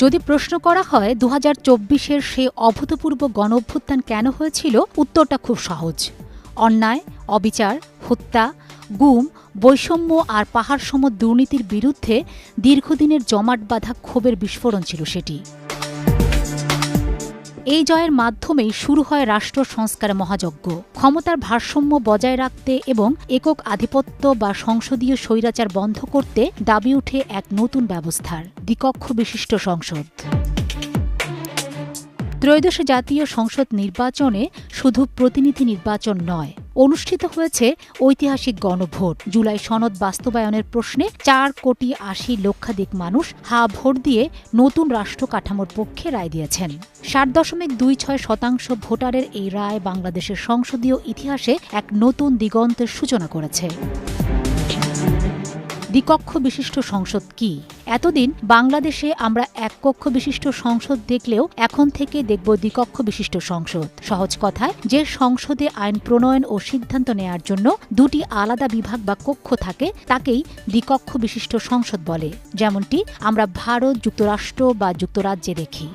যদি প্রশ্ন করা হয় 2024-এর সেই অভূতপূর্ব গণঅভ্যুত্থান কেন হয়েছিল, উত্তরটা খুব সহজ। অন্যায়, অবিচার, হত্যা, গুম, বৈষম্য আর পাহাড়সম দুর্নীতির বিরুদ্ধে দীর্ঘদিনের জমাট বাঁধা ক্ষোভের বিস্ফোরণ ছিল সেটি। এই জয়ের মাধ্যমেই শুরু হয় রাষ্ট্র সংস্কারের মহাযজ্ঞ। ক্ষমতার ভারসাম্য বজায় রাখতে এবং একক আধিপত্য বা সংসদীয় স্বৈরাচার বন্ধ করতে দাবি ওঠে এক নতুন ব্যবস্থার, দ্বিকক্ষ বিশিষ্ট সংসদ। ত্রয়োদশ জাতীয় সংসদ নির্বাচনে শুধু প্রতিনিধি নির্বাচন নয়, অনুষ্ঠিত হয়েছে ঐতিহাসিক গণভোট। জুলাই সনদ বাস্তবায়নের প্রশ্নে 4,80,00,000 মানুষ হা ভোট দিয়ে নতুন রাষ্ট্র কাঠামোর পক্ষে রায় দিয়েছেন। 7.26% ভোটারের এই রায় বাংলাদেশের সংসদীয় ইতিহাসে এক নতুন দিগন্তের সূচনা করেছে। দ্বিকক্ষ বিশিষ্ট সংসদ কি? এতদিন বাংলাদেশে আমরা এক কক্ষ বিশিষ্ট সংসদ দেখলেও এখন থেকে দেখব দ্বিকক্ষ বিশিষ্ট সংসদ। সহজ কথায়, যে সংসদে আইন প্রণয়ন ও সিদ্ধান্ত নেয়ার জন্য দুটি আলাদা বিভাগ বা কক্ষ থাকে তাকেই দ্বিকক্ষ বিশিষ্ট সংসদ বলে, যেমনটি আমরা ভারত, যুক্তরাষ্ট্র বা যুক্তরাজ্যে দেখি।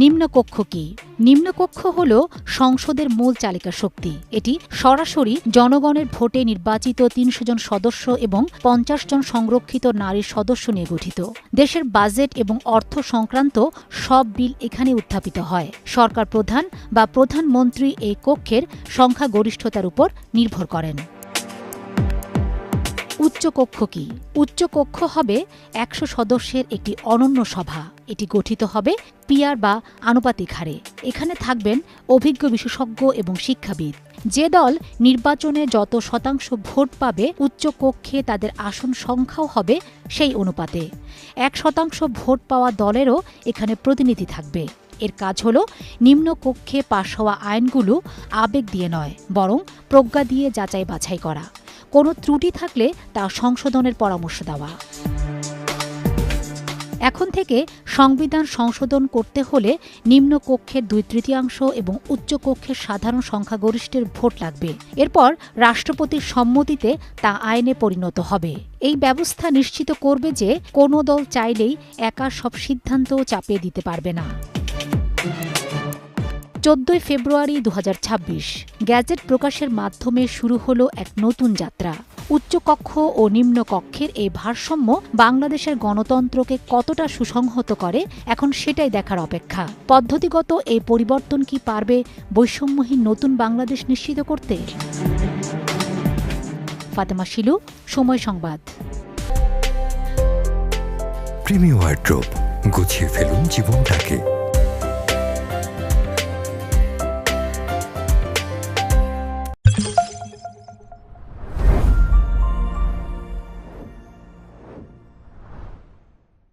নিম্নকক্ষ কি? নিম্নকক্ষ হল সংসদের মূল চালিকা শক্তি। এটি সরাসরি জনগণের ভোটে নির্বাচিত 300 জন সদস্য এবং 50 জন সংরক্ষিত নারী সদস্য নিয়ে গঠিত। দেশের বাজেট এবং অর্থ সংক্রান্ত সব বিল এখানে উত্থাপিত হয়। সরকার প্রধান বা প্রধানমন্ত্রী এই কক্ষের সংখ্যাগরিষ্ঠতার উপর নির্ভর করেন। উচ্চকক্ষ কি? উচ্চকক্ষ হবে 100 সদস্যের একটি অনন্য সভা। এটি গঠিত হবে পিয়ার বা আনুপাতিক হারে। এখানে থাকবেন অভিজ্ঞ বিশেষজ্ঞ এবং শিক্ষাবিদ। যে দল নির্বাচনে যত শতাংশ ভোট পাবে, উচ্চকক্ষে তাদের আসন সংখ্যাও হবে সেই অনুপাতে। 1% ভোট পাওয়া দলেরও এখানে প্রতিনিধি থাকবে। এর কাজ হল নিম্নকক্ষে পাশ হওয়া আইনগুলো আবেগ দিয়ে নয়, বরং প্রজ্ঞা দিয়ে যাচাই বাছাই করা। কোনো ত্রুটি থাকলে তা সংশোধনের পরামর্শ দেওয়া। এখন থেকে সংবিধান সংশোধন করতে হলে নিম্নকক্ষের 2/3 এবং উচ্চকক্ষের সাধারণ সংখ্যাগরিষ্ঠের ভোট লাগবে। এরপর রাষ্ট্রপতির সম্মতিতে তা আইনে পরিণত হবে। এই ব্যবস্থা নিশ্চিত করবে যে কোনো দল চাইলেই একা সব সিদ্ধান্ত চাপিয়ে দিতে পারবে না। 14 ফেব্রুয়ারি 2026 গ্যাজেট প্রকাশের মাধ্যমে শুরু হলো এক নতুন যাত্রা। উচ্চকক্ষ ও নিম্নকক্ষের এই ভারসাম্য বাংলাদেশের গণতন্ত্রকে কতটা সুসংহত করে, এখন সেটাই দেখার অপেক্ষা। পদ্ধতিগত এই পরিবর্তন কি পারবে বৈষম্যহীন নতুন বাংলাদেশ নিশ্চিত করতে? ফাতেমা শিলু, সময় সংবাদ। প্রিমিয়ার ড্রপ, গুছিয়ে ফেলুন জীবনটাকে।